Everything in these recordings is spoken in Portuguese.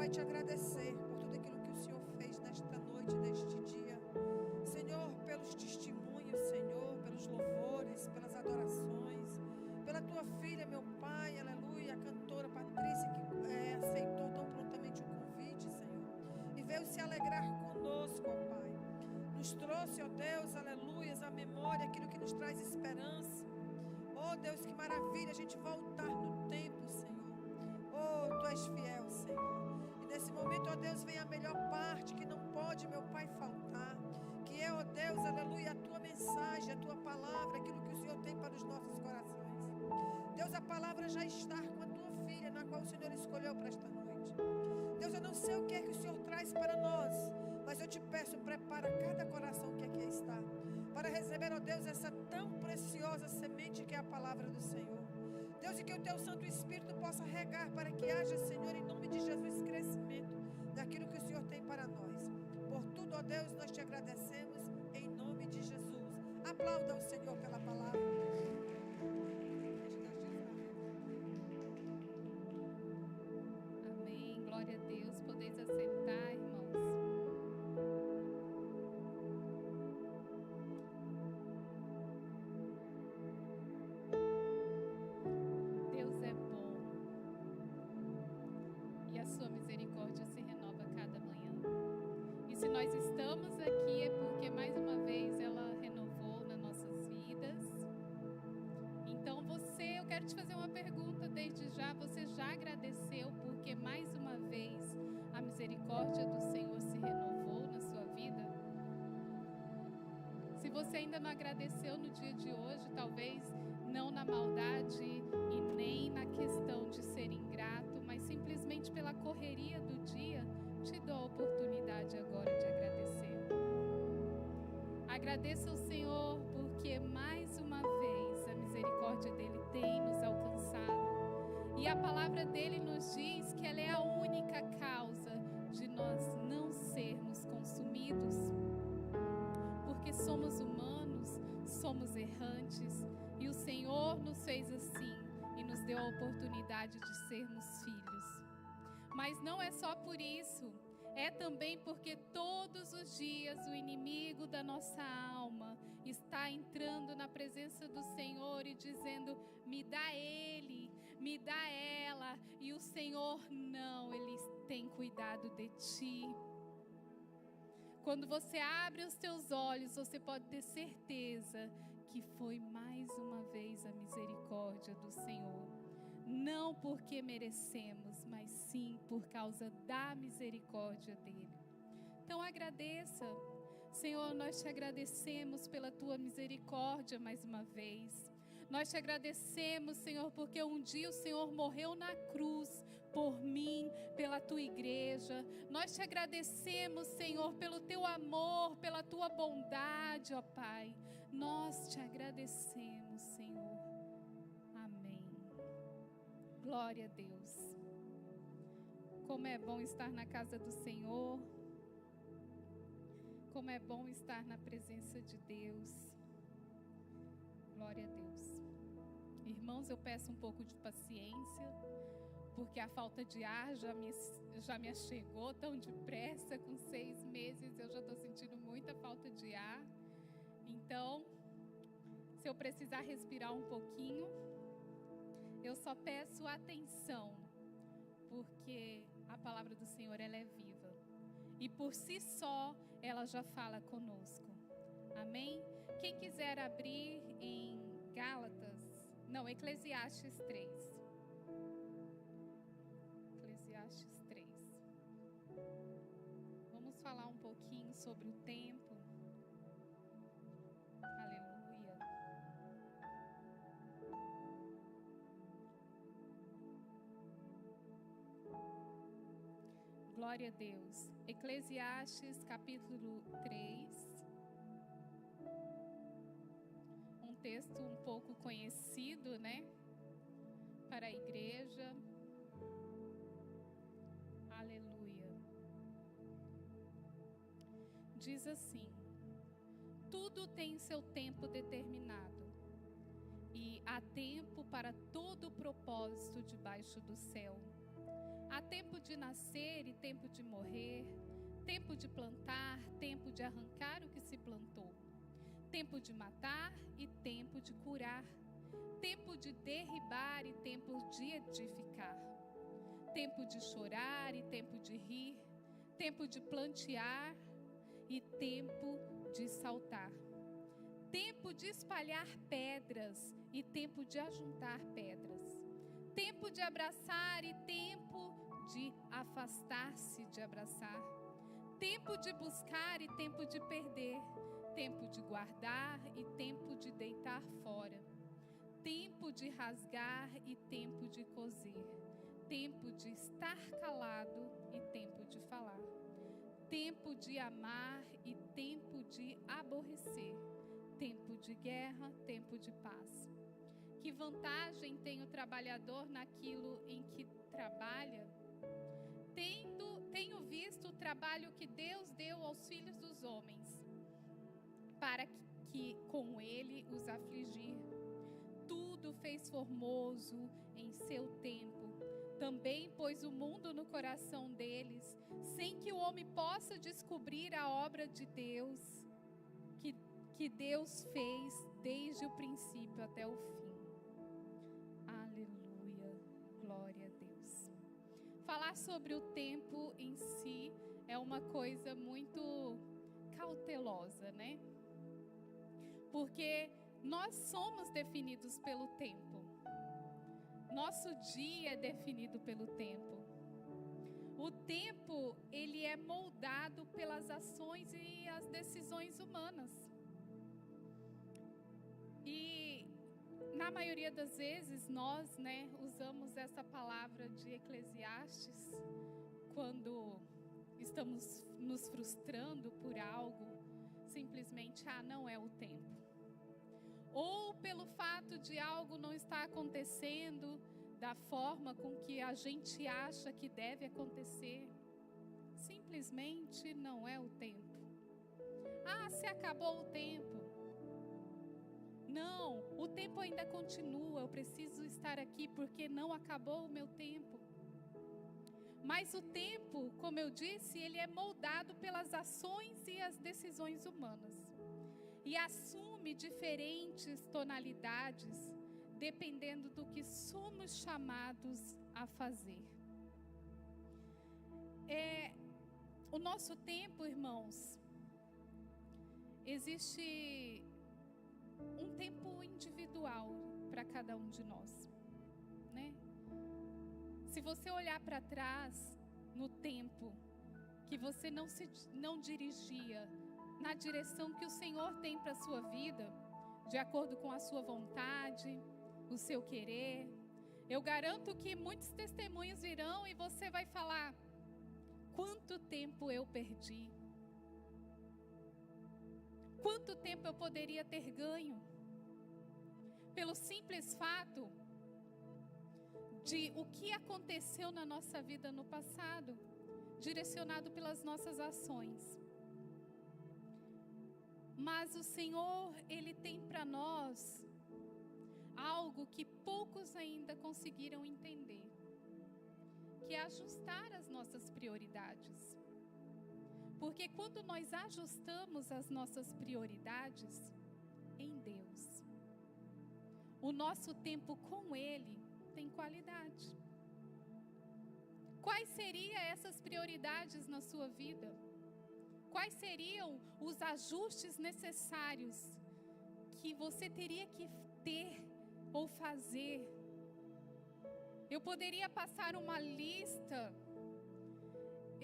vai te agradecer por tudo aquilo que o Senhor fez nesta noite, neste dia. Senhor, pelos testemunhos, Senhor, pelos louvores, pelas adorações, pela tua filha, meu Pai, aleluia, a cantora Patrícia, que aceitou tão prontamente o convite, Senhor, e veio se alegrar conosco, ó Pai. Nos trouxe, ó Deus, aleluias, a memória, aquilo que nos traz esperança. Oh Deus, que maravilha a gente voltar no tempo, Senhor. Oh, tu és fiel, Senhor. E nesse momento, ó Deus, vem a melhor parte que não pode, meu Pai, faltar. Que é, ó Deus, aleluia, a tua mensagem, a tua palavra, aquilo que o Senhor tem para os nossos corações. Deus, a palavra já está com a tua filha, na qual o Senhor escolheu para esta noite. Deus, eu não sei o que é que o Senhor traz para nós, mas eu te peço, prepara cada coração que aqui está, para receber, ó Deus, essa tão preciosa semente que é a palavra do Senhor. Deus, e que o teu Santo Espírito possa regar para que haja, Senhor, em nome de Jesus, crescimento daquilo que o Senhor tem para nós. Por tudo, ó Deus, nós te agradecemos em nome de Jesus. Aplauda o Senhor pela palavra. Amém. Glória a Deus. Podeis assentar, irmãos. Deus é bom. E a sua misericórdia se renova a cada manhã. E se nós estamos aqui é porque mais uma vez ela renovou nas nossas vidas. Então eu quero te fazer uma pergunta desde já. Você já agradeceu porque mais uma vez a misericórdia do Senhor se renovou na sua vida? Se você ainda não agradeceu no dia de hoje, talvez não na maldade e nem na questão de ser ingrato, mas simplesmente pela correria do dia, te dou a oportunidade agora de agradecer. Agradeça ao Senhor porque mais uma vez a misericórdia dele tem nos alcançado. E a palavra dele nos diz que ela é a única causa de nós não sermos consumidos. Porque somos humanos, somos errantes, e o Senhor nos fez assim e nos deu a oportunidade de sermos filhos. Mas não é só por isso. É também porque todos os dias o inimigo da nossa alma está entrando na presença do Senhor e dizendo: me dá ele, me dá ela. E o Senhor não, ele tem cuidado de ti. Quando você abre os teus olhos, você pode ter certeza que foi mais uma vez a misericórdia do Senhor. Não porque merecemos, mas sim por causa da misericórdia dele. Então agradeça. Senhor, nós te agradecemos pela tua misericórdia mais uma vez. Nós te agradecemos, Senhor, porque um dia o Senhor morreu na cruz por mim, pela tua igreja. Nós te agradecemos, Senhor, pelo teu amor, pela tua bondade, ó Pai. Nós te agradecemos, Senhor. Glória a Deus. Como é bom estar na casa do Senhor. Como é bom estar na presença de Deus. Glória a Deus. Irmãos, eu peço um pouco de paciência, porque a falta de ar já me chegou tão depressa. Com 6 meses eu já estou sentindo muita falta de ar. Então, se eu precisar respirar um pouquinho, eu só peço atenção, porque a palavra do Senhor ela é viva. E por si só, ela já fala conosco. Amém? Quem quiser abrir em Eclesiastes 3. Eclesiastes 3. Vamos falar um pouquinho sobre o tempo. Aleluia. Glória a Deus. Eclesiastes capítulo 3. Um texto um pouco conhecido, né? Para a igreja. Aleluia. Diz assim: tudo tem seu tempo determinado, e há tempo para todo propósito debaixo do céu. Há Há tempo de nascer e tempo de morrer, tempo de plantar, tempo de arrancar o que se plantou, tempo de matar e tempo de curar, tempo de derribar e tempo de edificar, tempo de chorar e tempo de rir, tempo de plantear e tempo de saltar, tempo de espalhar pedras e tempo de ajuntar pedras, tempo de abraçar e tempo de afastar-se de abraçar, tempo de buscar e tempo de perder, tempo de guardar e tempo de deitar fora, tempo de rasgar e tempo de coser, tempo de estar calado e tempo de falar, tempo de amar e tempo de aborrecer, tempo de guerra, tempo de paz. Que vantagem tem o trabalhador naquilo em que trabalha? Tenho visto o trabalho que Deus deu aos filhos dos homens, para que com ele os afligir. Tudo fez formoso em seu tempo. Também pôs o mundo no coração deles, sem que o homem possa descobrir a obra de Deus, que Deus fez desde o princípio até o fim. Aleluia, glória a Deus. Falar sobre o tempo em si é uma coisa muito cautelosa, né? Porque nós somos definidos pelo tempo. Nosso dia é definido pelo tempo. O tempo, ele é moldado pelas ações e as decisões humanas. E na maioria das vezes nós, usamos essa palavra de Eclesiastes quando estamos nos frustrando por algo, simplesmente, não é o tempo. Ou pelo fato de algo não estar acontecendo da forma com que a gente acha que deve acontecer, simplesmente não é o tempo. Se acabou o tempo. Não, o tempo ainda continua, eu preciso estar aqui porque não acabou o meu tempo. Mas o tempo, como eu disse, ele é moldado pelas ações e as decisões humanas. E assume diferentes tonalidades, dependendo do que somos chamados a fazer. O nosso tempo, irmãos, existe um tempo individual para cada um de nós, né? Se você olhar para trás no tempo que você não dirigia na direção que o Senhor tem para a sua vida, de acordo com a sua vontade, o seu querer, eu garanto que muitos testemunhos virão e você vai falar: quanto tempo eu perdi? Quanto tempo eu poderia ter ganho? Pelo simples fato de o que aconteceu na nossa vida no passado, direcionado pelas nossas ações. Mas o Senhor, Ele tem para nós algo que poucos ainda conseguiram entender, que é ajustar as nossas prioridades. Porque quando nós ajustamos as nossas prioridades em Deus, o nosso tempo com Ele tem qualidade. Quais seriam essas prioridades na sua vida? Quais seriam os ajustes necessários que você teria que ter ou fazer? Eu poderia passar uma lista.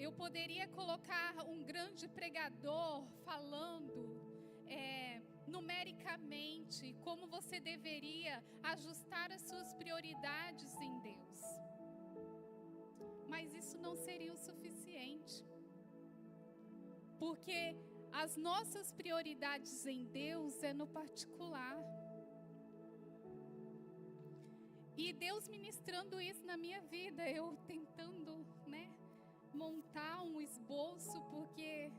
Eu poderia colocar um grande pregador falando numericamente como você deveria ajustar as suas prioridades em Deus. Mas isso não seria o suficiente. Porque as nossas prioridades em Deus é no particular. E Deus ministrando isso na minha vida, eu tentando, montar um esboço, porque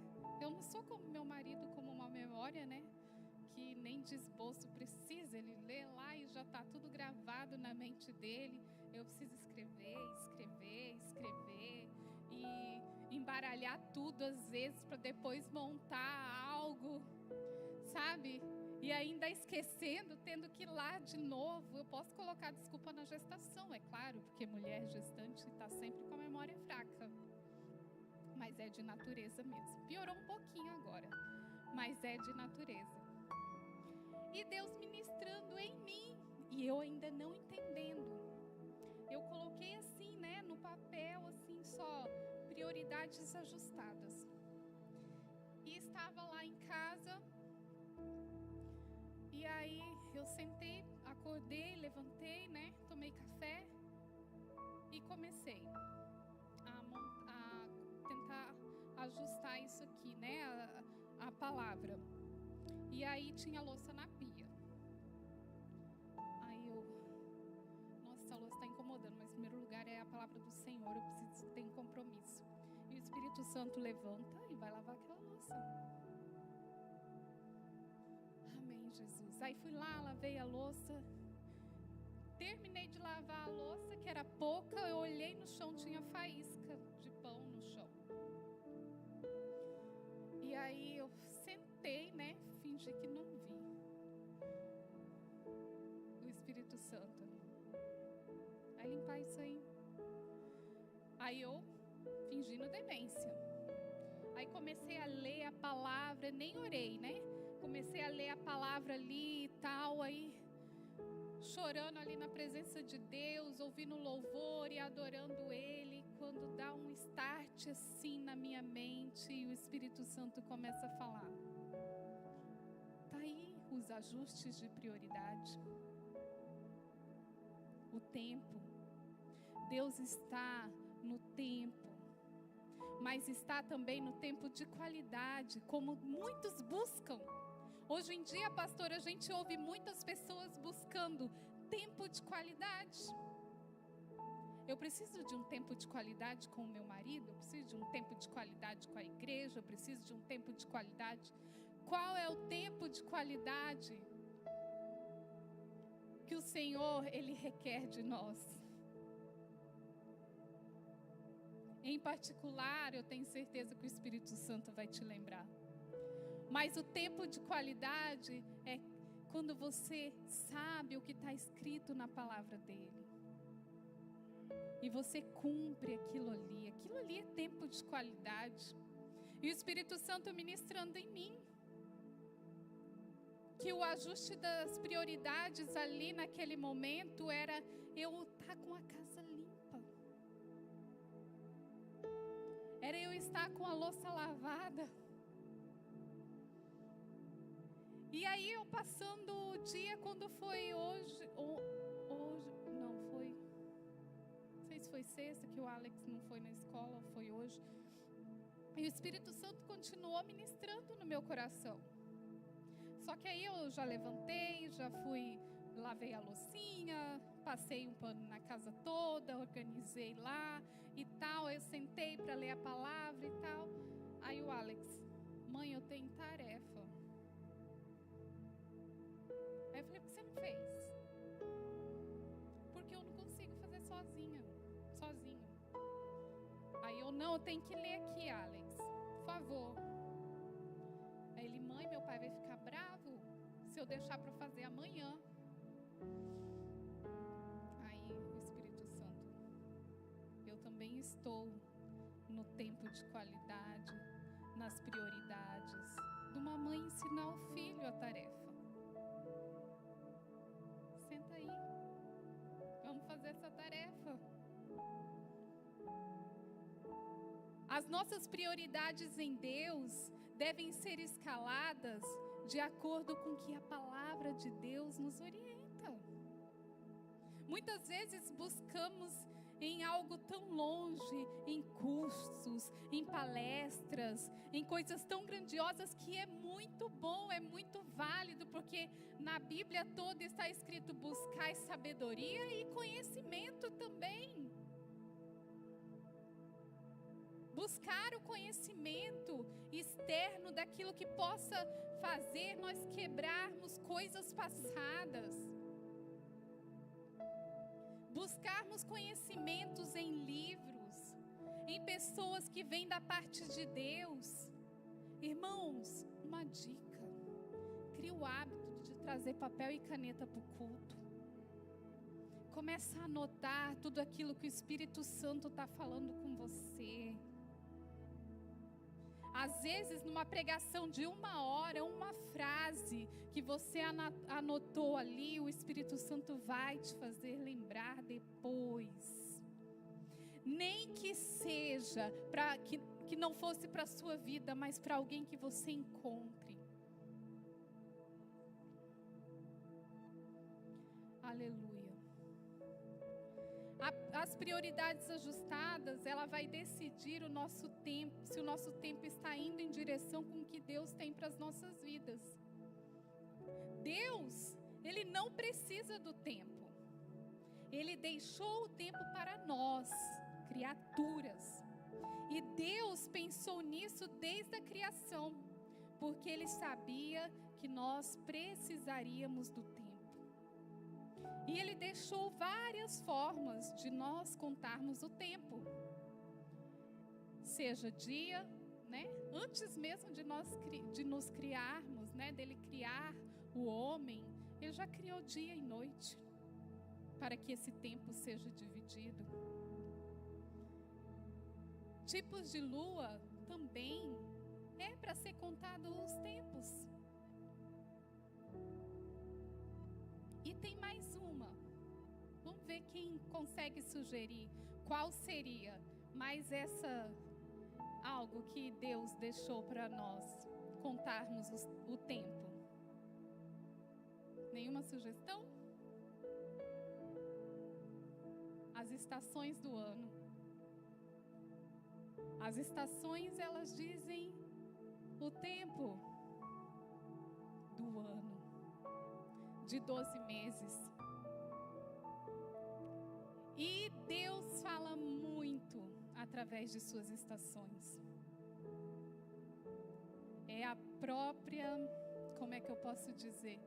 eu não sou como meu marido, como uma memória, que nem de esboço precisa, ele lê lá e já está tudo gravado na mente dele. Eu preciso escrever e embaralhar tudo às vezes para depois montar algo, sabe? E ainda esquecendo, tendo que ir lá de novo. Eu posso colocar desculpa na gestação, é claro, porque mulher gestante está sempre com a memória fraca. Mas é de natureza mesmo. Piorou um pouquinho agora, mas é de natureza. E Deus ministrando em mim, e eu ainda não entendendo. Eu coloquei assim, né, no papel, assim, só prioridades ajustadas. E estava lá em casa. E aí eu sentei, acordei, levantei, né? Tomei café e comecei a tentar ajustar isso aqui, né? A palavra. E aí tinha louça na pia. Aí eu, nossa, essa louça está incomodando, mas em primeiro lugar é a palavra do Senhor, eu preciso ter um compromisso. E o Espírito Santo levanta e vai lavar aquela louça. Amém, Jesus. Aí fui lá, lavei a louça. Terminei de lavar a louça, que era pouca. Eu olhei no chão, tinha faísca de pão no chão. E aí eu sentei, né? Fingi que não vi. O Espírito Santo. Vai limpar isso aí. Aí eu fingindo demência. Aí comecei a ler a palavra, nem orei, né? Comecei a ler a palavra ali e tal, aí chorando ali na presença de Deus, ouvindo louvor e adorando Ele. Quando dá um start assim na minha mente e o Espírito Santo começa a falar. Tá aí os ajustes de prioridade. O tempo. Deus está no tempo. Mas está também no tempo de qualidade, como muitos buscam. Hoje em dia, pastor, a gente ouve muitas pessoas buscando tempo de qualidade. Eu preciso de um tempo de qualidade com o meu marido, eu preciso de um tempo de qualidade com a igreja, eu preciso de um tempo de qualidade. Qual é o tempo de qualidade que o Senhor, Ele requer de nós? Em particular, eu tenho certeza que o Espírito Santo vai te lembrar. Mas o tempo de qualidade é quando você sabe o que está escrito na palavra dele. E você cumpre aquilo ali. Aquilo ali é tempo de qualidade. E o Espírito Santo ministrando em mim. Que o ajuste das prioridades ali naquele momento era eu estar com a casa limpa. Era eu estar com a louça lavada. E aí eu passando o dia, quando foi hoje, não foi, não sei se foi sexta que o Alex não foi na escola, ou foi hoje. E o Espírito Santo continuou ministrando no meu coração. Só que aí eu já levantei, já fui, lavei a loucinha, passei um pano na casa toda, organizei lá e tal. Eu sentei para ler a palavra e tal. Aí o Alex, mãe, eu tenho tarefa. Aí eu falei, por que você não fez? Porque eu não consigo fazer sozinho. Aí eu tenho que ler aqui, Alex, por favor. Aí ele, mãe, meu pai vai ficar bravo se eu deixar para fazer amanhã. Aí o Espírito Santo, eu também estou no tempo de qualidade, nas prioridades de uma mãe ensinar o filho a tarefa. Senta aí, vamos fazer essa tarefa. As nossas prioridades em Deus devem ser escaladas de acordo com que a palavra de Deus nos orienta. Muitas vezes buscamos em algo tão longe, em cursos, em palestras, em coisas tão grandiosas que é muito bom, é muito válido, porque na Bíblia toda está escrito buscar sabedoria e conhecimento também. buscar o conhecimento externo daquilo que possa fazer nós quebrarmos coisas passadas. Buscarmos conhecimentos em livros, em pessoas que vêm da parte de Deus. Irmãos, uma dica: crie o hábito de trazer papel e caneta para o culto. Começa a anotar tudo aquilo que o Espírito Santo está falando com você. Às vezes, numa pregação de 1 hora, uma frase que você anotou ali, o Espírito Santo vai te fazer lembrar depois. Nem que seja que não fosse para a sua vida, mas para alguém que você encontre. Aleluia. As prioridades ajustadas, ela vai decidir o nosso tempo, se o nosso tempo está indo em direção com o que Deus tem para as nossas vidas. Deus, Ele não precisa do tempo. Ele deixou o tempo para nós, criaturas. E Deus pensou nisso desde a criação, porque Ele sabia que nós precisaríamos do tempo. E Ele deixou várias formas de nós contarmos o tempo. Seja dia, né? Antes mesmo de nos criarmos, né? Dele criar o homem, Ele já criou dia e noite, para que esse tempo seja dividido. Tipos de lua também é para ser contado os tempos. E tem mais uma. Vamos ver quem consegue sugerir qual seria mais algo que Deus deixou para nós contarmos o tempo. Nenhuma sugestão? As estações do ano. As estações, elas dizem o tempo do ano, de 12 meses. E Deus fala muito através de suas estações. É a própria, como é que eu posso dizer?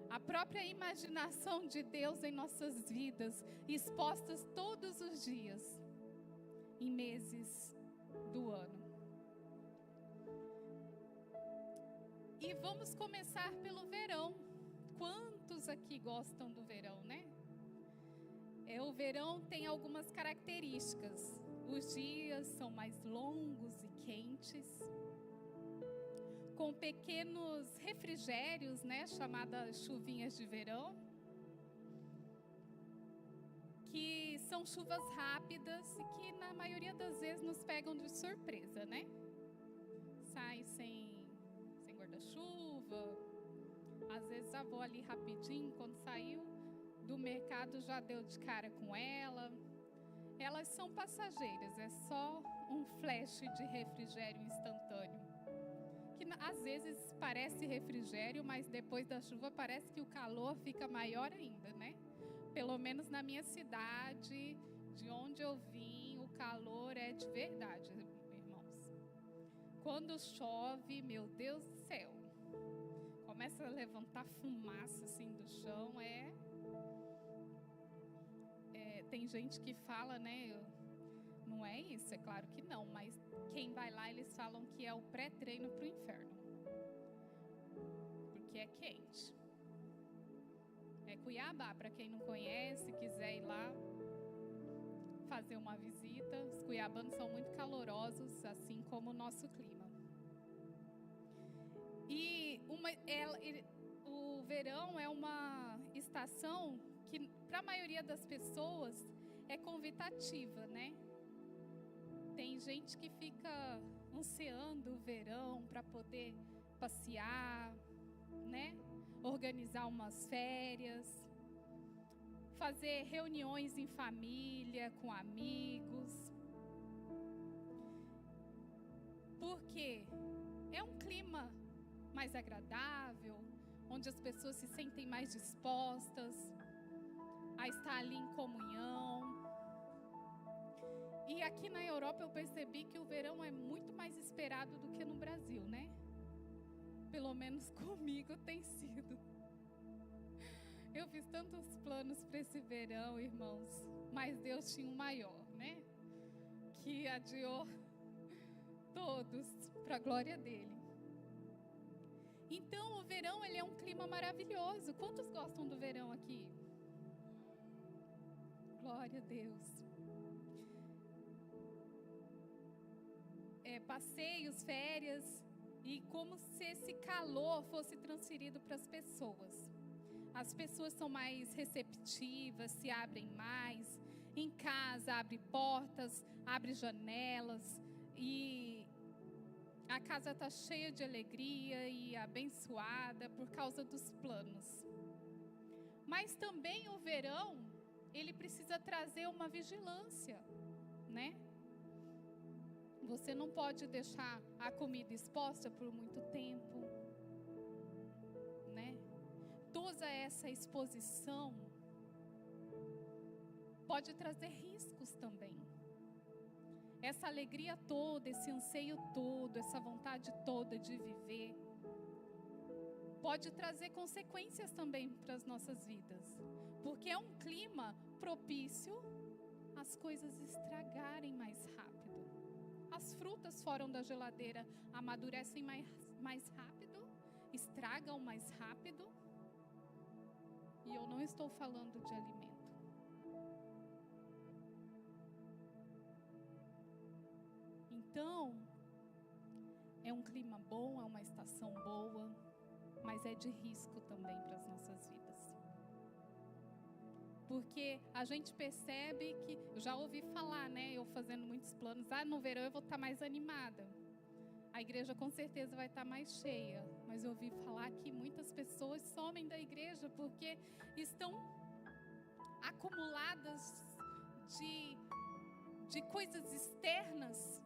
A própria imaginação de Deus em nossas vidas, expostas todos os dias, em meses do ano. E vamos começar pelo verão. Quantos aqui gostam do verão, né? O verão tem algumas características. Os dias são mais longos e quentes, com pequenos refrigérios, né, chamadas chuvinhas de verão, que são chuvas rápidas e que na maioria das vezes nos pegam de surpresa, né? Sai sem guarda-chuva, às vezes já vou ali rapidinho, quando saiu do mercado já deu de cara com ela. Elas são passageiras, é só um flash de refrigério instantâneo, que às vezes parece refrigério, mas depois da chuva parece que o calor fica maior ainda, né? Pelo menos na minha cidade, de onde eu vim, o calor é de verdade, irmãos. Quando chove, meu Deus do céu, começa a levantar fumaça assim do chão, tem gente que fala, né? Não é isso, é claro que não, mas quem vai lá, eles falam que é o pré-treino para o inferno, porque é quente. É Cuiabá, para quem não conhece, quiser ir lá fazer uma visita. Os cuiabanos são muito calorosos, assim como o nosso clima. E o verão é uma estação que, para a maioria das pessoas, é convidativa, né? Tem gente que fica ansiando o verão para poder passear, né? Organizar umas férias, fazer reuniões em família, com amigos. Porque é um clima mais agradável, onde as pessoas se sentem mais dispostas a estar ali em comunhão. E aqui na Europa eu percebi que o verão é muito mais esperado do que no Brasil, né? Pelo menos comigo tem sido. Eu fiz tantos planos para esse verão, irmãos, mas Deus tinha um maior, né? Que adiou todos para a glória dele. Então o verão, ele é um clima maravilhoso. Quantos gostam do verão aqui? Glória a Deus. Passeios, férias, e como se esse calor fosse transferido para as pessoas. As pessoas são mais receptivas, se abrem mais. Em casa, abre portas, abre janelas, e a casa está cheia de alegria e abençoada por causa dos planos. Mas também o verão, ele precisa trazer uma vigilância, né? Você não pode deixar a comida exposta por muito tempo, né? Toda essa exposição pode trazer riscos também. Essa alegria toda, esse anseio todo, essa vontade toda de viver, pode trazer consequências também para as nossas vidas. Porque é um clima propício às coisas estragarem mais rápido. As frutas fora da geladeira amadurecem mais rápido, estragam mais rápido. E eu não estou falando de alimento. Então, é um clima bom, é uma estação boa, mas é de risco também para as nossas vidas. Porque a gente percebe que, eu já ouvi falar, né, eu fazendo muitos planos, no verão eu vou estar mais animada. A igreja com certeza vai estar mais cheia, mas eu ouvi falar que muitas pessoas somem da igreja porque estão acumuladas de coisas externas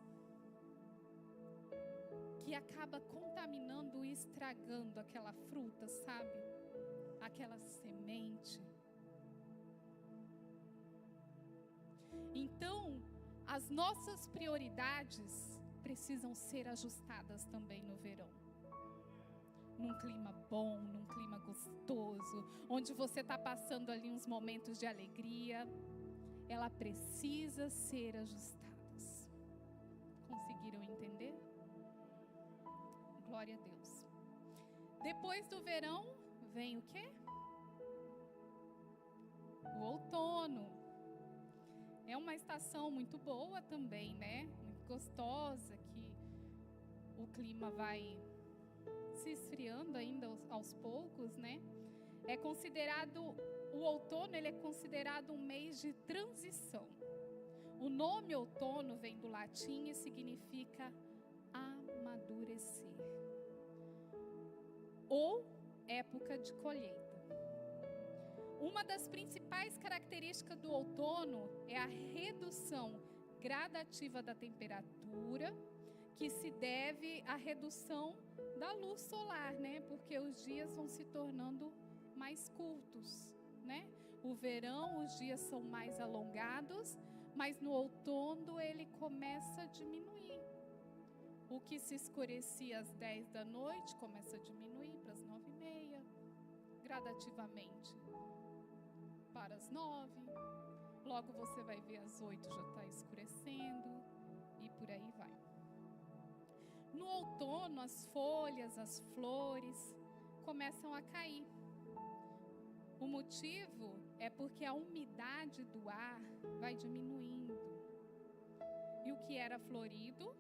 que acaba contaminando e estragando aquela fruta, sabe? Aquela semente. Então, as nossas prioridades precisam ser ajustadas também no verão. Num clima bom, num clima gostoso, onde você está passando ali uns momentos de alegria, ela precisa ser ajustada. Conseguiram entender? Glória a Deus. Depois do verão, vem o quê? O outono. É uma estação muito boa também, né? Muito gostosa, que o clima vai se esfriando ainda aos poucos, né? É considerado, o outono, ele é considerado um mês de transição. O nome outono vem do latim e significa amadurecer, ou época de colheita. Uma das principais características do outono é a redução gradativa da temperatura, que se deve à redução da luz solar, né? Porque os dias vão se tornando mais curtos, né? O verão, os dias são mais alongados, mas no outono ele começa a diminuir. O que se escurecia às 10 da noite começa a diminuir para as 9h30, gradativamente para as 9. Logo você vai ver às 8 já está escurecendo e por aí vai. No outono, as folhas, as flores começam a cair. O motivo é porque a umidade do ar vai diminuindo. E o que era florido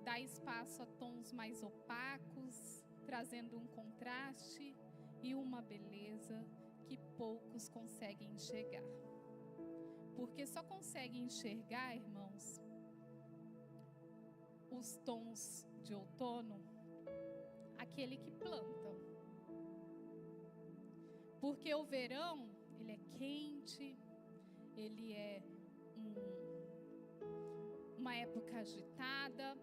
dá espaço a tons mais opacos, trazendo um contraste e uma beleza que poucos conseguem enxergar. Porque só conseguem enxergar, irmãos, os tons de outono, aquele que planta. Porque o verão, ele é quente, ele é uma época agitada,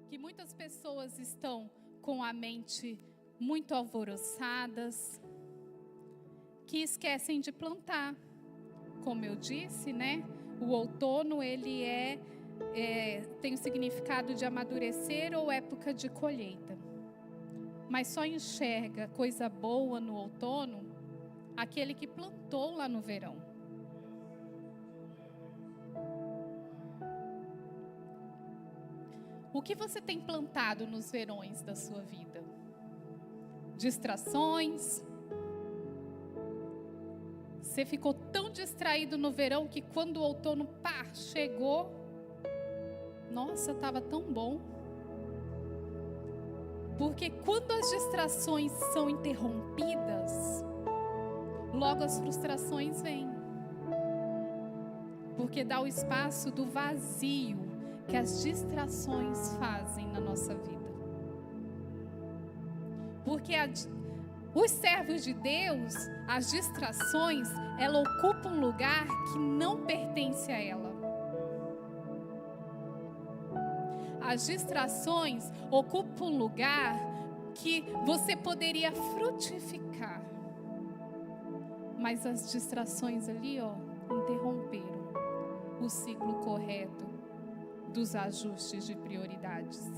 que muitas pessoas estão com a mente muito alvoroçadas, que esquecem de plantar. Como eu disse, né? o outono ele tem o significado de amadurecer ou época de colheita. Mas só enxerga coisa boa no outono aquele que plantou lá no verão. O que você tem plantado nos verões da sua vida? Distrações? Você ficou tão distraído no verão que quando o outono chegou, nossa, estava tão bom. Porque quando as distrações são interrompidas, logo as frustrações vêm. Porque dá o espaço do vazio que as distrações fazem na nossa vida. Porque os servos de Deus, as distrações, ela ocupa um lugar que não pertence a ela. As distrações ocupam um lugar que você poderia frutificar. Mas as distrações ali, interromperam o ciclo correto dos ajustes de prioridades.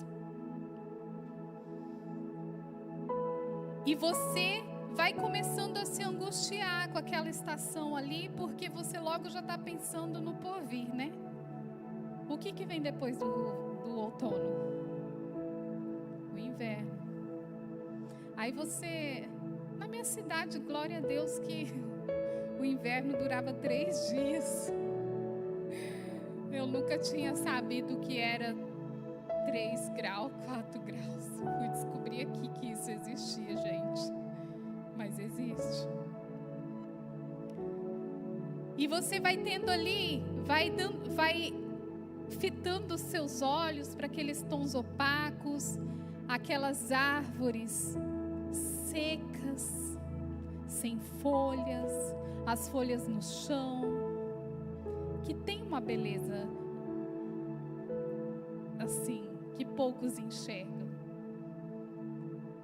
E você vai começando a se angustiar com aquela estação ali, porque você logo já está pensando no porvir, né? O que vem depois do outono? O inverno. Aí você... Na minha cidade, glória a Deus que o inverno durava 3 dias. Eu nunca tinha sabido que era 3 graus, 4 graus. Fui descobrir aqui que isso existia, gente. Mas existe. E você vai tendo ali, vai fitando os seus olhos para aqueles tons opacos, aquelas árvores secas, sem folhas, as folhas no chão, que tem uma beleza assim, que poucos enxergam.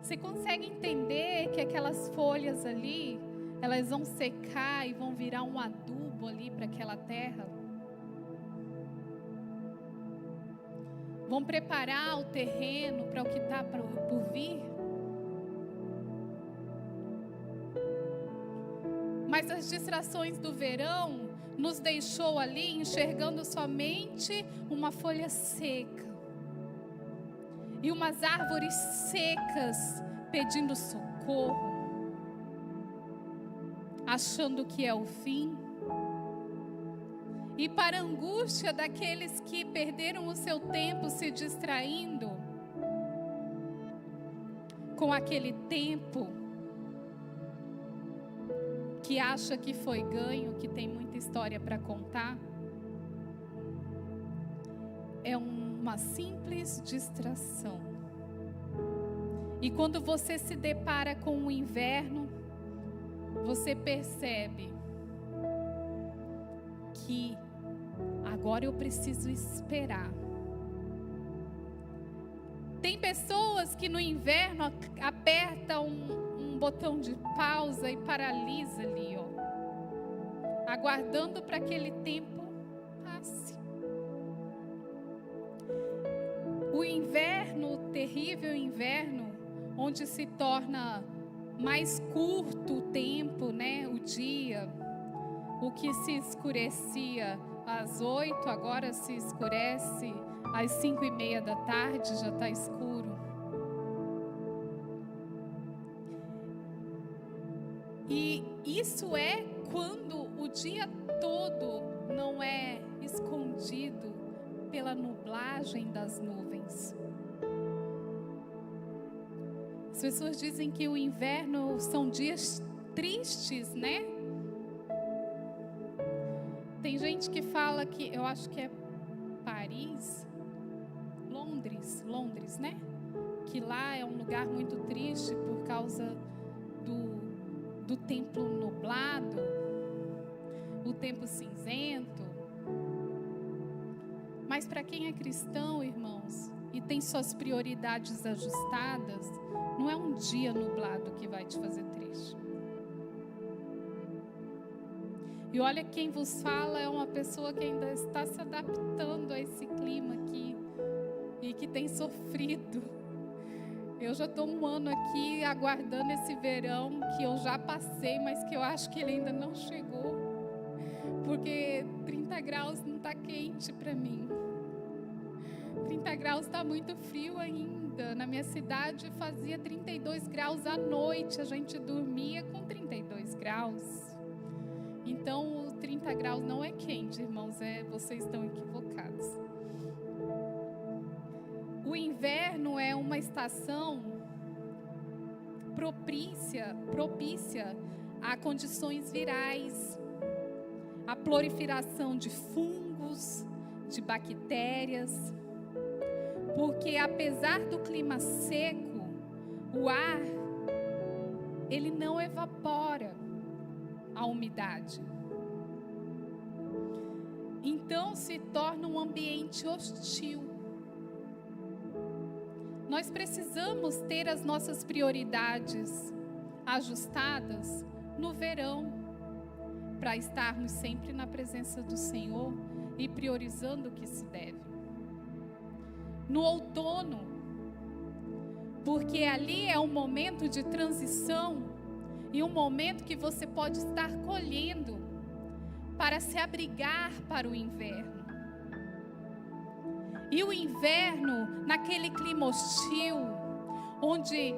Você consegue entender que aquelas folhas ali, elas vão secar e vão virar um adubo ali para aquela terra? Vão preparar o terreno para o que está por vir? Mas as distrações do verão nos deixou ali enxergando somente uma folha seca. E umas árvores secas pedindo socorro, achando que é o fim. E para a angústia daqueles que perderam o seu tempo se distraindo com aquele tempo que acha que foi ganho, que tem muita história para contar, é uma simples distração. E quando você se depara com o inverno, você percebe que agora eu preciso esperar. Tem pessoas que no inverno apertam um botão de pausa e paralisa ali, aguardando para aquele tempo passe. O inverno, o terrível inverno, onde se torna mais curto o tempo, né? O dia, o que se escurecia às 8, agora se escurece às 5:30 da tarde, já está escuro. E isso é quando o dia todo não é escondido pela nublagem das nuvens. As pessoas dizem que o inverno são dias tristes, né? Tem gente que fala que, eu acho que é Paris, Londres, né? Que lá é um lugar muito triste por causa do tempo nublado, o tempo cinzento. Mas para quem é cristão, irmãos, e tem suas prioridades ajustadas, não é um dia nublado que vai te fazer triste. E olha, quem vos fala é uma pessoa que ainda está se adaptando a esse clima aqui e que tem sofrido. Eu já estou um ano aqui aguardando esse verão que eu já passei, mas que eu acho que ele ainda não chegou, porque 30 graus não está quente para mim. 30 graus está muito frio ainda. Na minha cidade fazia 32 graus à noite, a gente dormia com 32 graus. Então, 30 graus não é quente, irmãos, vocês estão equivocados. O inverno é uma estação propícia a condições virais, a proliferação de fungos, de bactérias, porque apesar do clima seco, o ar, ele não evapora a umidade. Então se torna um ambiente hostil. Nós precisamos ter as nossas prioridades ajustadas no verão, para estarmos sempre na presença do Senhor e priorizando o que se deve. No outono, porque ali é um momento de transição e um momento que você pode estar colhendo para se abrigar para o inverno. E o inverno, naquele clima hostil, onde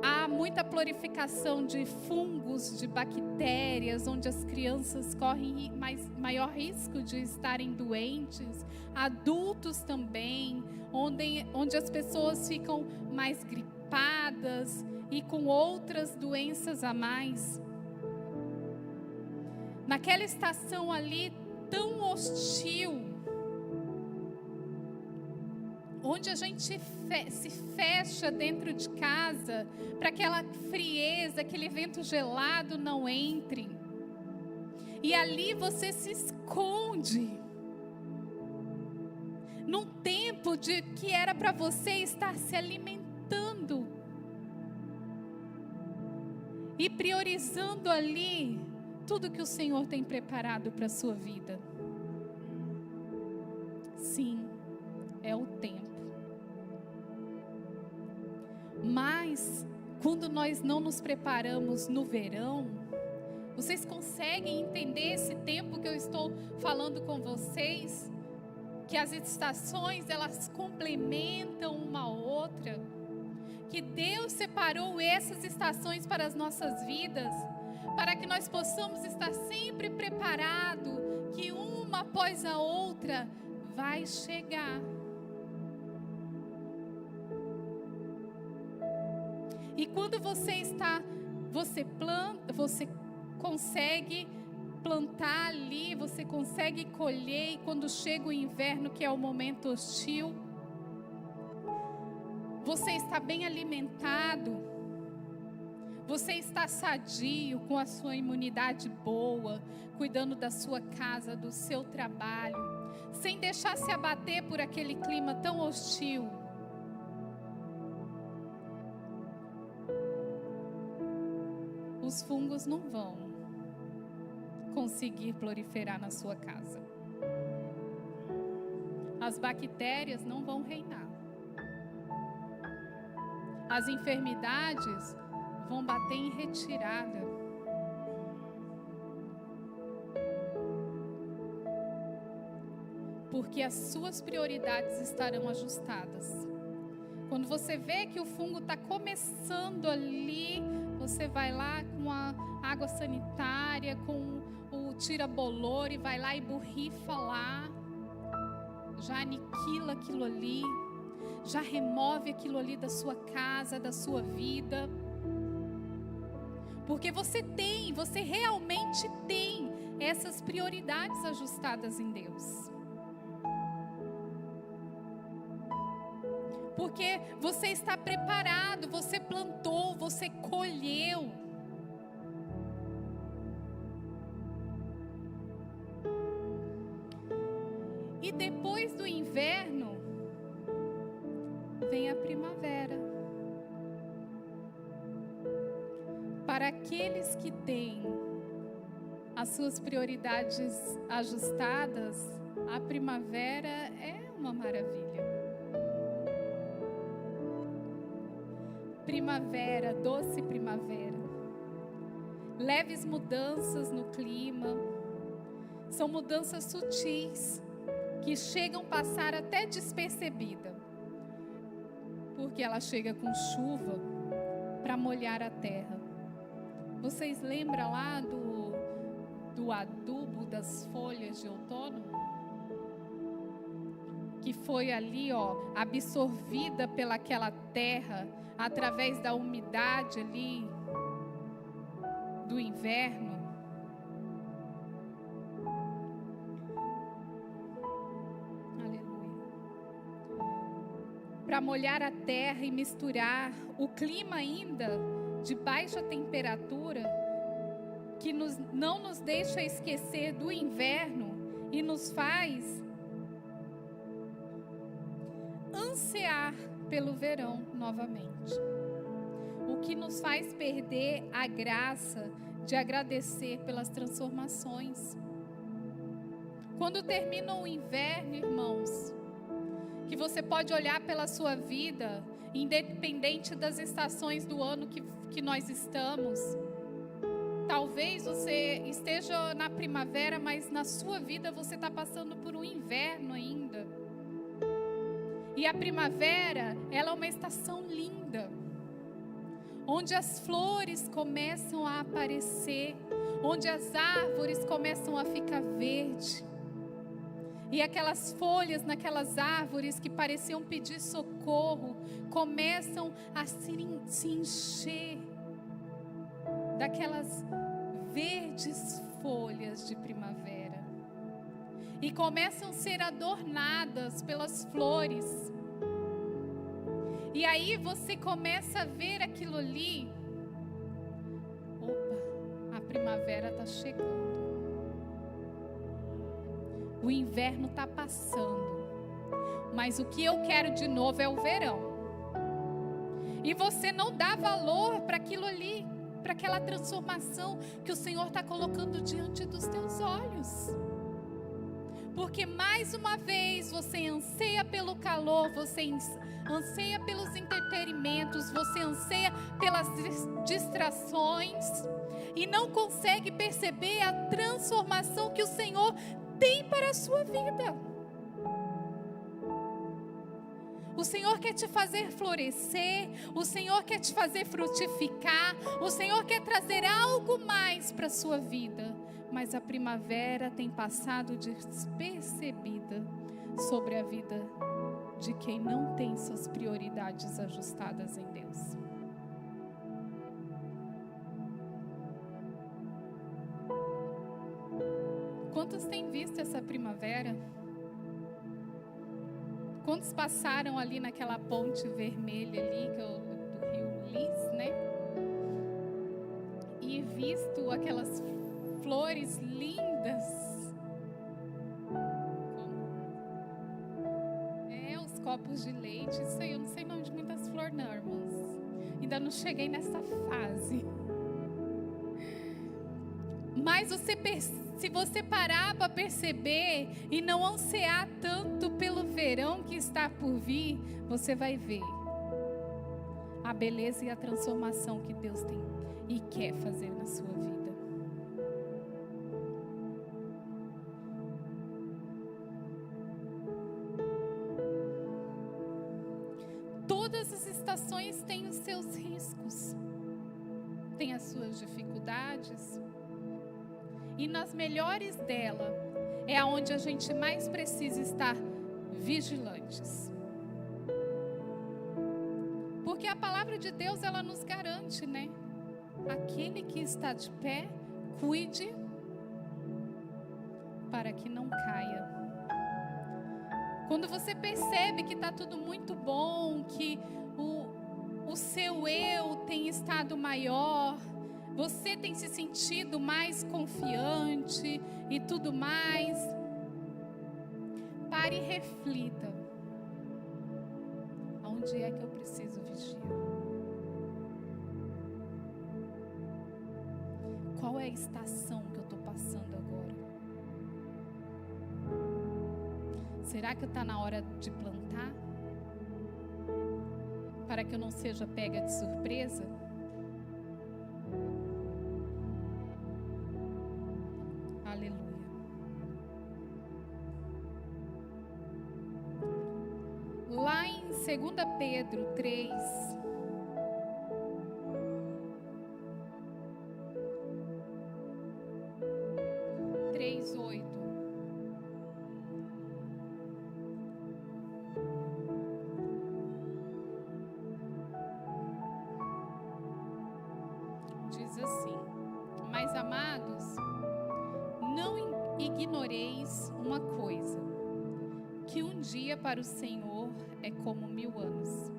há muita prolificação de fungos, de bactérias, onde as crianças correm maior risco de estarem doentes, adultos também, onde as pessoas ficam mais gripadas e com outras doenças a mais. Naquela estação ali tão hostil, onde a gente se fecha dentro de casa para que aquela frieza, aquele vento gelado não entre. E ali você se esconde. Num tempo de que era para você estar se alimentando e priorizando ali tudo que o Senhor tem preparado para a sua vida. Sim, é o tempo. Mas, quando nós não nos preparamos no verão, vocês conseguem entender esse tempo que eu estou falando com vocês? Que as estações, elas complementam uma a outra? Que Deus separou essas estações para as nossas vidas, para que nós possamos estar sempre preparados, que uma após a outra vai chegar. E quando você consegue plantar ali, você consegue colher, e quando chega o inverno, que é o momento hostil, você está bem alimentado, você está sadio, com a sua imunidade boa, cuidando da sua casa, do seu trabalho, sem deixar se abater por aquele clima tão hostil. Os fungos não vão conseguir proliferar na sua casa. As bactérias não vão reinar. As enfermidades vão bater em retirada. Porque as suas prioridades estarão ajustadas. Quando você vê que o fungo está começando ali, você vai lá com a água sanitária, com o tira-bolor e vai lá e borrifa lá. Já aniquila aquilo ali, já remove aquilo ali da sua casa, da sua vida. Porque você realmente tem essas prioridades ajustadas em Deus. Porque você está preparado, você plantou, você colheu. E depois do inverno, vem a primavera. Para aqueles que têm as suas prioridades ajustadas, a primavera é uma maravilha. Primavera, doce primavera. Leves mudanças no clima. São mudanças sutis que chegam a passar até despercebida. Porque ela chega com chuva para molhar a terra. Vocês lembram lá do adubo das folhas de outono? Que foi ali, absorvida pelaquela terra através da umidade ali do inverno. Aleluia. Para molhar a terra e misturar o clima ainda de baixa temperatura, que não nos deixa esquecer do inverno e nos faz ansiar pelo verão novamente. O que nos faz perder a graça de agradecer pelas transformações. Quando termina o inverno, irmãos, que você pode olhar pela sua vida, independente das estações do ano que nós estamos. Talvez você esteja na primavera, mas na sua vida você está passando por um inverno ainda. E a primavera, ela é uma estação linda, onde as flores começam a aparecer, onde as árvores começam a ficar verdes. E aquelas folhas naquelas árvores que pareciam pedir socorro, começam a se encher daquelas verdes folhas de primavera. E começam a ser adornadas pelas flores. E aí você começa a ver aquilo ali. Opa, a primavera está chegando. O inverno está passando. Mas o que eu quero de novo é o verão. E você não dá valor para aquilo ali, para aquela transformação que o Senhor está colocando diante dos teus olhos. Porque mais uma vez você anseia pelo calor, você anseia pelos entretenimentos, você anseia pelas distrações e não consegue perceber a transformação que o Senhor tem para a sua vida. O Senhor quer te fazer florescer, o Senhor quer te fazer frutificar, o Senhor quer trazer algo mais para a sua vida. Mas a primavera tem passado despercebida sobre a vida de quem não tem suas prioridades ajustadas em Deus. Quantos têm visto essa primavera? Quantos passaram ali naquela ponte vermelha ali, que é do rio Lis, né? E visto aquelas flores lindas. Os copos de leite. Isso aí, eu não sei o nome de muitas flores não, irmãos. Ainda não cheguei nessa fase. Mas se você parar para perceber e não ansiar tanto pelo verão que está por vir, você vai ver a beleza e a transformação que Deus tem e quer fazer na sua vida. Todas as estações têm os seus riscos, têm as suas dificuldades. E nas melhores dela, é aonde a gente mais precisa estar vigilantes. Porque a palavra de Deus, ela nos garante, né? Aquele que está de pé, cuide para que não caia. Quando você percebe que está tudo muito bom, que o seu eu tem estado maior, você tem se sentido mais confiante e tudo mais, pare e reflita. Aonde é que eu preciso vigiar? Qual é a estação que eu estou passando? passando agora? Será que está na hora de plantar? Para que eu não seja pega de surpresa? Aleluia. Lá em 2 Pedro 3, diz assim: mas amados, não ignoreis uma coisa, que um dia para o Senhor é como 1000 anos,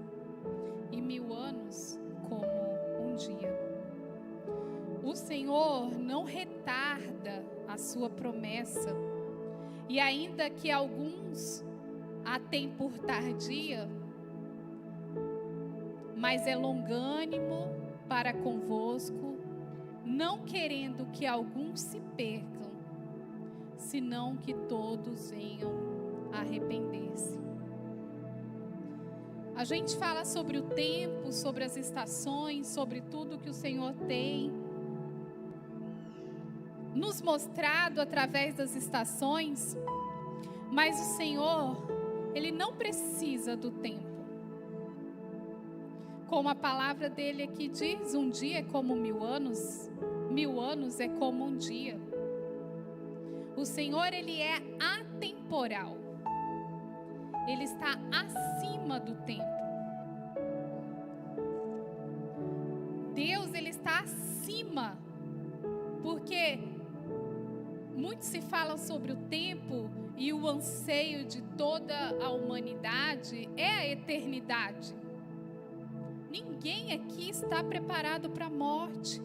e 1000 anos como um dia. O Senhor não retarda a sua promessa, e ainda que alguns a têm por tardia, mas é longânimo para convosco, não querendo que alguns se percam, senão que todos venham a arrepender-se. A gente fala sobre o tempo, sobre as estações, sobre tudo que o Senhor tem nos mostrado através das estações, mas o Senhor, Ele não precisa do tempo. Como a palavra dele aqui diz, um dia é como 1000 anos, 1000 anos é como um dia. O Senhor, Ele é atemporal. Ele está acima do tempo. Deus, Ele está acima, porque muito se fala sobre o tempo e o anseio de toda a humanidade é a eternidade. Ninguém aqui está preparado para a morte.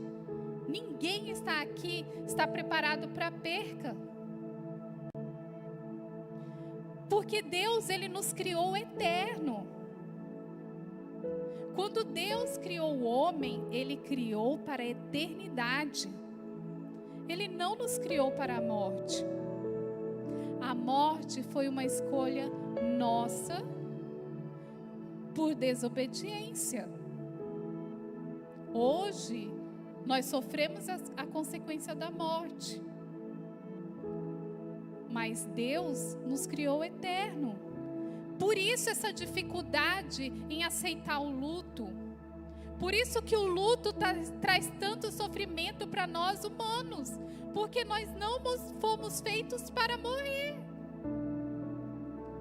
Ninguém está preparado para a perca. Porque Deus, Ele nos criou eterno. Quando Deus criou o homem, Ele criou para a eternidade. Ele não nos criou para a morte. A morte foi uma escolha nossa por desobediência. Hoje, nós sofremos a consequência da morte. Mas Deus nos criou eterno. Por isso essa dificuldade em aceitar o luto. Por isso que o luto traz tanto sofrimento para nós humanos. Porque nós não fomos feitos para morrer.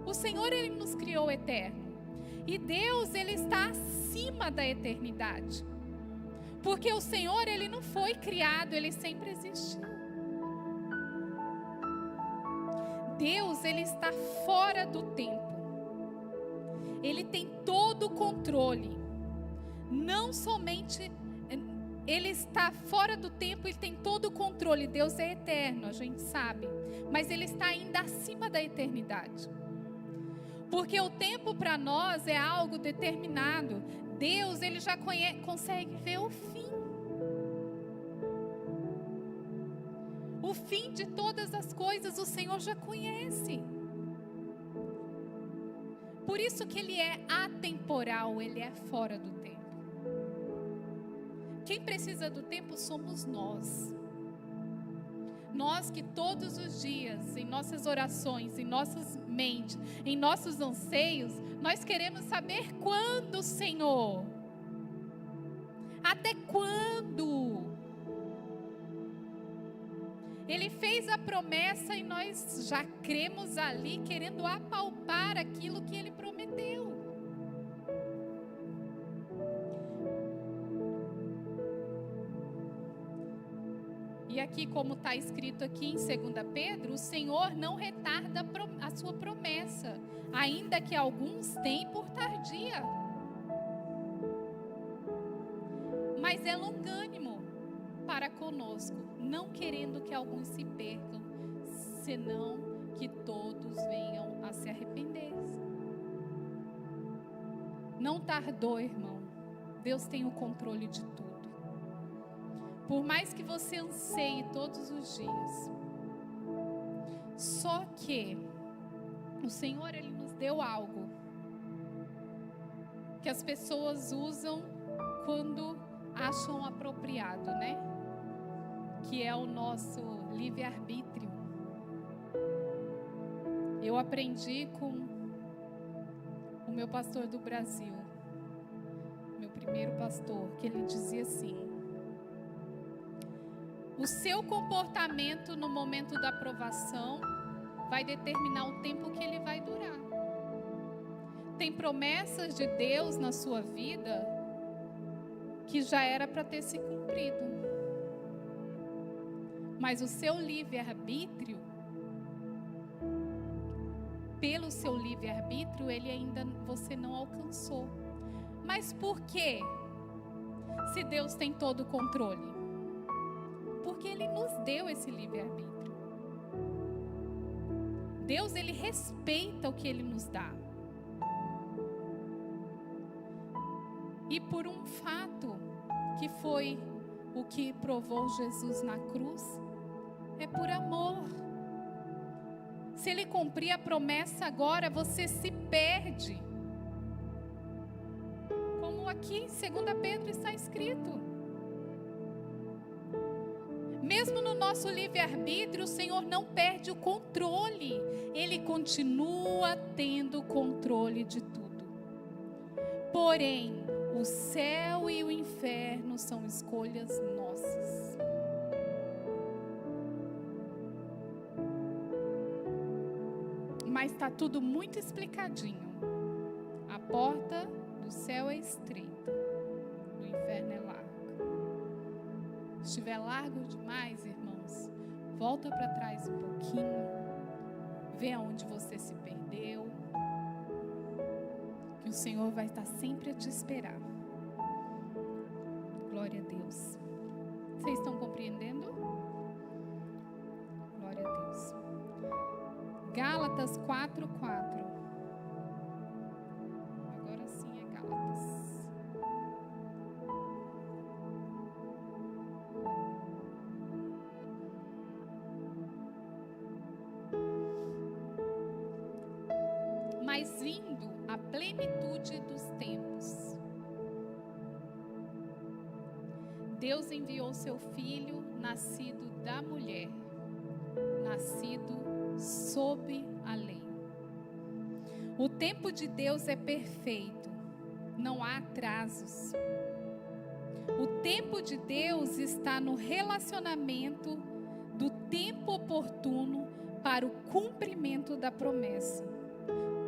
O Senhor, Ele nos criou eterno. E Deus, Ele está acima da eternidade. Porque o Senhor, Ele não foi criado, Ele sempre existiu. Deus, Ele está fora do tempo. Ele tem todo o controle. Não somente Ele está fora do tempo, Ele tem todo o controle. Deus é eterno, a gente sabe. Mas Ele está ainda acima da eternidade. Porque o tempo para nós é algo determinado. Deus, Ele já consegue ver o fim. O fim de todas as coisas o Senhor já conhece. Por isso que Ele é atemporal, Ele é fora do tempo. Quem precisa do tempo somos nós. Nós que todos os dias, em nossas orações, em nossas mentes, em nossos anseios, nós queremos saber quando, Senhor. Até quando? Ele fez a promessa e nós já cremos ali, querendo apalpar aquilo que Ele prometeu. E aqui, como está escrito aqui em 2 Pedro, o Senhor não retarda a sua promessa, ainda que alguns tenham por tardia. Mas é longânimo para conosco, não querendo que alguns se percam, senão que todos venham a se arrepender. Não tardou, irmão. Deus tem o controle de tudo. Por mais que você anseie todos os dias, só que o Senhor, Ele nos deu algo que as pessoas usam quando acham apropriado, né? Que é o nosso livre-arbítrio. Eu aprendi com o meu pastor do Brasil, meu primeiro pastor, que ele dizia assim: o seu comportamento no momento da provação vai determinar o tempo que ele vai durar. Tem promessas de Deus na sua vida que já era para ter se cumprido. Mas o seu livre-arbítrio, pelo seu livre-arbítrio, ele ainda você não alcançou. Mas por quê? Se Deus tem todo o controle? Porque Ele nos deu esse livre-arbítrio. Deus, Ele respeita o que Ele nos dá. E por um fato que foi o que provou Jesus na cruz, é por amor. Se Ele cumprir a promessa agora, você se perde. Como aqui em 2 Pedro está escrito. Mesmo no nosso livre-arbítrio, o Senhor não perde o controle. Ele continua tendo controle de tudo. Porém, o céu e o inferno são escolhas nossas. Mas está tudo muito explicadinho. A porta do céu é estreita, do inferno é larga. Se estiver largo demais, irmãos, volta para trás um pouquinho, vê aonde você se perdeu, que o Senhor vai estar sempre a te esperar. Glória a Deus. Vocês estão compreendendo? Glória a Deus. Gálatas 4:4. Agora sim é Gálatas. Mas vindo a plenitude dos tempos, Deus enviou seu Filho, nascido da mulher, nascido sob a lei. O tempo de Deus é perfeito, não há atrasos. O tempo de Deus está no relacionamento do tempo oportuno para o cumprimento da promessa,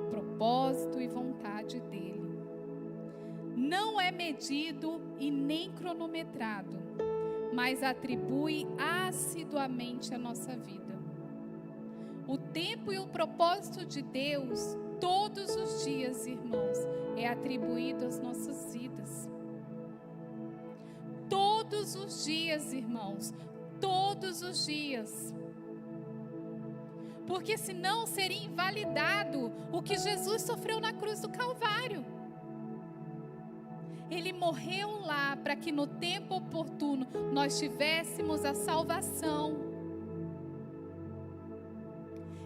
propósito e vontade dele. Não é medido e nem cronometrado, mas atribui assiduamente a nossa vida. O tempo e o propósito de Deus, todos os dias, irmãos, é atribuído às nossas vidas. Todos os dias, irmãos, todos os dias. Porque senão seria invalidado o que Jesus sofreu na cruz do Calvário. Ele morreu lá para que no tempo oportuno nós tivéssemos a salvação.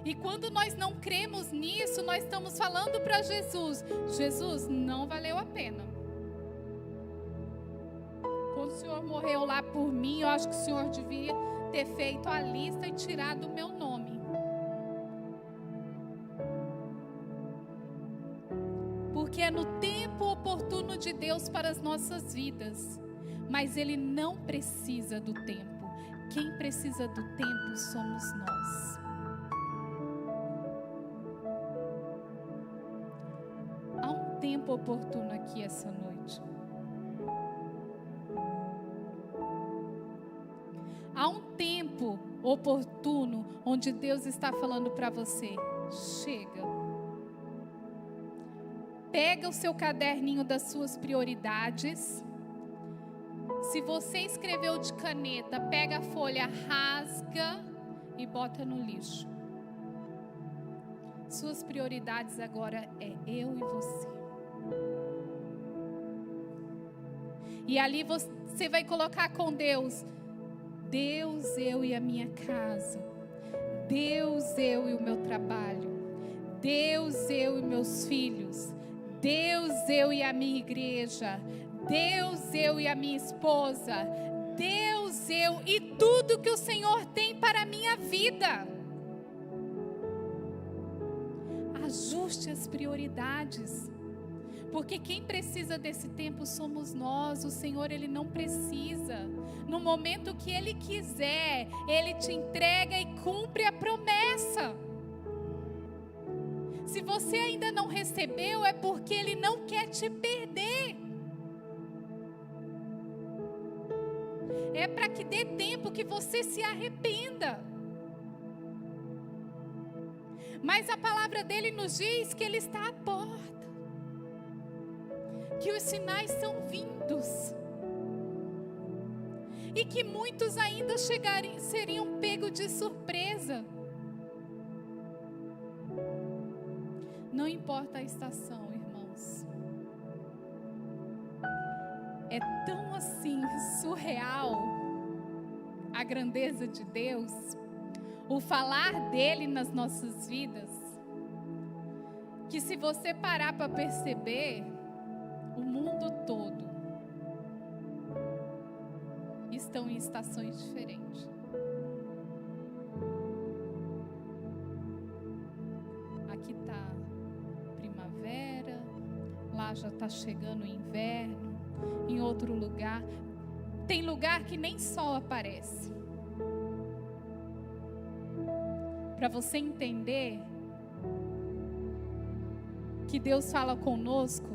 E quando nós não cremos nisso, nós estamos falando para Jesus: Jesus, não valeu a pena. Quando o Senhor morreu lá por mim, eu acho que o Senhor devia ter feito a lista e tirado o meu nome. Porque é no tempo oportuno de Deus para as nossas vidas. Mas Ele não precisa do tempo. Quem precisa do tempo somos nós. Há um tempo oportuno aqui essa noite. Há um tempo oportuno onde Deus está falando para você: chega. Pega o seu caderninho das suas prioridades. Se você escreveu de caneta, pega a folha, rasga e bota no lixo. Suas prioridades agora é eu e você. E ali você vai colocar com Deus: Deus, eu e a minha casa. Deus, eu e o meu trabalho. Deus, eu e meus filhos. Deus, eu e a minha igreja. Deus, eu e a minha esposa. Deus, eu e tudo que o Senhor tem para a minha vida. Ajuste as prioridades. Porque quem precisa desse tempo somos nós. O Senhor, Ele não precisa. No momento que Ele quiser, Ele te entrega e cumpre a promessa. Se você ainda não recebeu, é porque Ele não quer te perder. É para que dê tempo que você se arrependa. Mas a palavra dele nos diz que Ele está à porta. Que os sinais são vindos. E que muitos ainda seriam pegos de surpresa. Não importa a estação, irmãos. É tão assim surreal a grandeza de Deus, o falar dele nas nossas vidas, que se você parar para perceber, o mundo todo estão em estações diferentes. Aqui está primavera, lá já está chegando o inverno, em outro lugar. Tem lugar que nem sol aparece. Para você entender que Deus fala conosco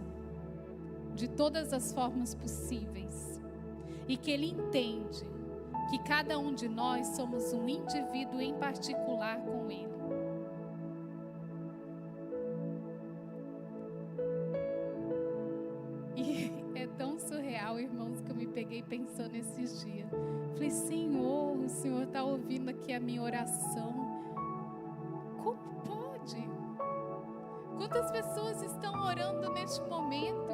de todas as formas possíveis e que Ele entende que cada um de nós somos um indivíduo em particular com Ele. E é tão surreal, irmãos, que eu me peguei pensando esses dias. Falei, Senhor, o Senhor está ouvindo aqui a minha oração. Como pode? Quantas pessoas estão orando neste momento?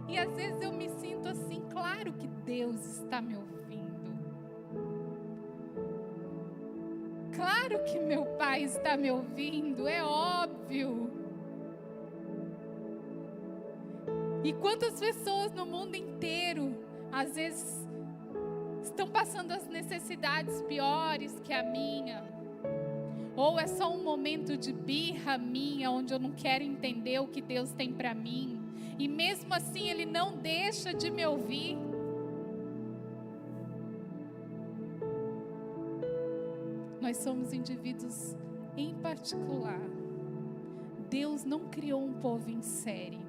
E às vezes eu me sinto assim, claro que Deus está me ouvindo. Claro que meu Pai está me ouvindo, é óbvio. E quantas pessoas no mundo inteiro, às vezes, estão passando as necessidades piores que a minha. Ou é só um momento de birra minha, onde eu não quero entender o que Deus tem para mim. E mesmo assim Ele não deixa de me ouvir. Nós somos indivíduos em particular. Deus não criou um povo em série,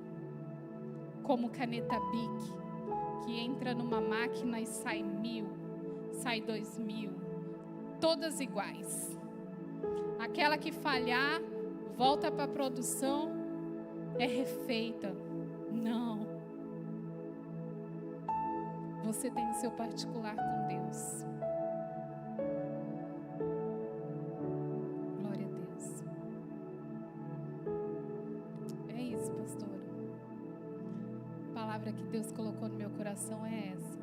como caneta Bic, que entra numa máquina e sai 1000, sai 2000, todas iguais. Aquela que falhar, volta para a produção, é refeita. Não. Você tem o seu particular com Deus. Glória a Deus. É isso, pastora. A palavra que Deus colocou no meu coração é essa.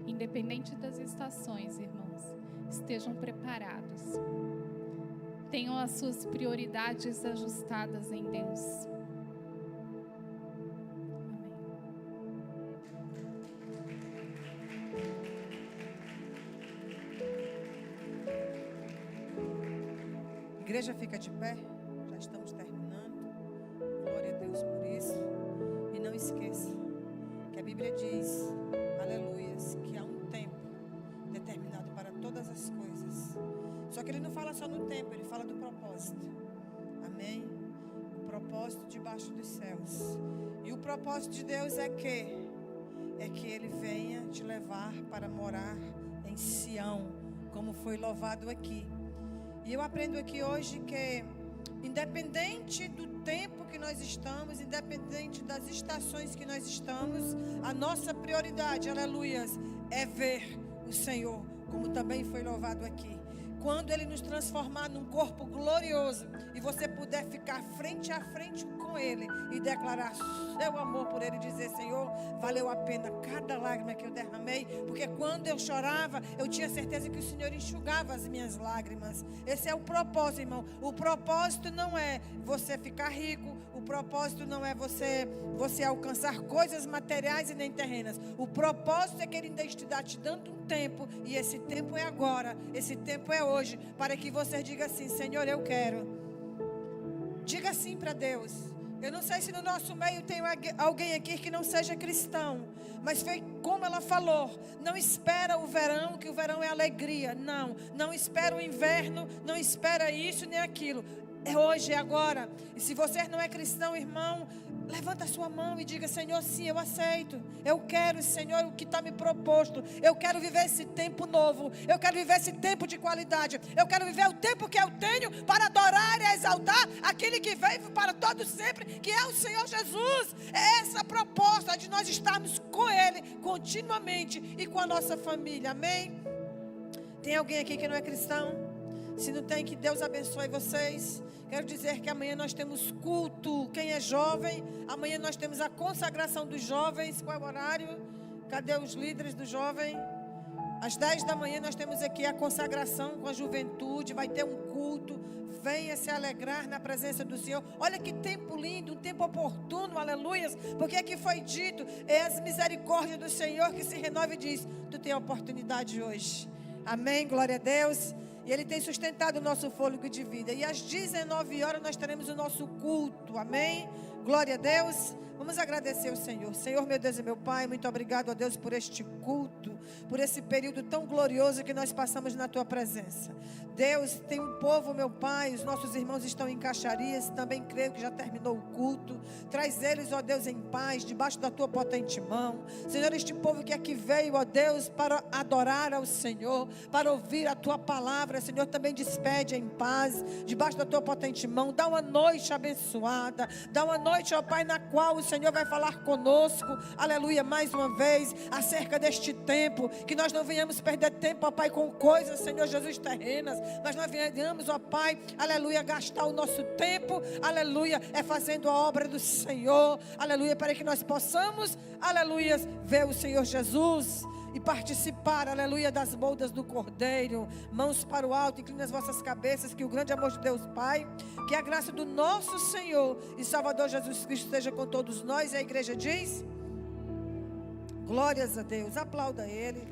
Independente das estações, irmãos, estejam preparados. Tenham as suas prioridades ajustadas em Deus. Igreja, fica de pé, já estamos terminando. Glória a Deus por isso. E não esqueça que a Bíblia diz, aleluias, que há um tempo determinado para todas as coisas. Só que Ele não fala só no tempo, Ele fala do propósito. Amém? O propósito debaixo dos céus. E o propósito de Deus é que Ele venha te levar para morar em Sião, como foi louvado aqui. E eu aprendo aqui hoje que, independente do tempo que nós estamos, independente das estações que nós estamos, a nossa prioridade, aleluias, é ver o Senhor, como também foi louvado aqui. quando Ele nos transformar num corpo glorioso e você puder ficar frente a frente com Ele e declarar seu amor por Ele, dizer: Senhor, valeu a pena cada lágrima que eu derramei, porque quando eu chorava, eu tinha certeza que o Senhor enxugava as minhas lágrimas. Esse é o propósito, irmão. O propósito não é você ficar rico, o propósito não é você alcançar coisas materiais e nem terrenas. O propósito é que Ele ainda está te dando um tempo, e esse tempo é agora, esse tempo é hoje, para que você diga assim: Senhor, eu quero. Diga sim para Deus. Eu não sei se no nosso meio tem alguém aqui que não seja cristão, mas foi como ela falou: não espera o verão, que o verão é alegria. Não espera o inverno, não espera isso nem aquilo. É hoje, é agora. E se você não é cristão, irmão, levanta a sua mão e diga: Senhor, sim, eu aceito. Eu quero, Senhor, o que está me proposto. Eu quero viver esse tempo novo. Eu quero viver esse tempo de qualidade. Eu quero viver o tempo que eu tenho para adorar e exaltar aquele que veio para todo sempre, que é o Senhor Jesus. É essa a proposta de nós estarmos com Ele continuamente e com a nossa família. Amém? Tem alguém aqui que não é cristão? Se não tem, que Deus abençoe vocês. Quero dizer que amanhã nós temos culto. Quem é jovem, amanhã nós temos a consagração dos jovens. Qual é o horário? Cadê os líderes do jovem? Às 10 da manhã nós temos aqui a consagração com a juventude. Vai ter um culto. Venha se alegrar na presença do Senhor. Olha que tempo lindo, um tempo oportuno, aleluias. Porque aqui foi dito: é as misericórdias do Senhor que se renova e diz: tu tem a oportunidade hoje. Amém, glória a Deus. E Ele tem sustentado o nosso fôlego de vida. E às 19 horas nós teremos o nosso culto. Amém? Glória a Deus. Vamos agradecer ao Senhor. Senhor, meu Deus e meu Pai, muito obrigado a Deus por este culto, por esse período tão glorioso que nós passamos na Tua presença. Deus, tem um povo, meu Pai, os nossos irmãos estão em Caxarias, também creio que já terminou o culto. Traz eles, ó Deus, em paz, debaixo da Tua potente mão. Senhor, este povo que aqui veio, ó Deus, para adorar ao Senhor, para ouvir a Tua palavra, Senhor, também despede em paz, debaixo da Tua potente mão. Dá uma noite abençoada, dá uma noite, ó Pai, na qual o Senhor vai falar conosco, aleluia, mais uma vez, acerca deste tempo, que nós não venhamos perder tempo, ó Pai, com coisas, Senhor Jesus, terrenas, mas nós venhamos, ó Pai, aleluia, gastar o nosso tempo, aleluia, fazendo a obra do Senhor, aleluia, para que nós possamos, aleluia, ver o Senhor Jesus e participar, aleluia, das bodas do Cordeiro. Mãos para o alto, inclinem as vossas cabeças, que o grande amor de Deus Pai, que a graça do nosso Senhor e Salvador Jesus Cristo esteja com todos nós. E a igreja diz: glórias a Deus. Aplauda Ele.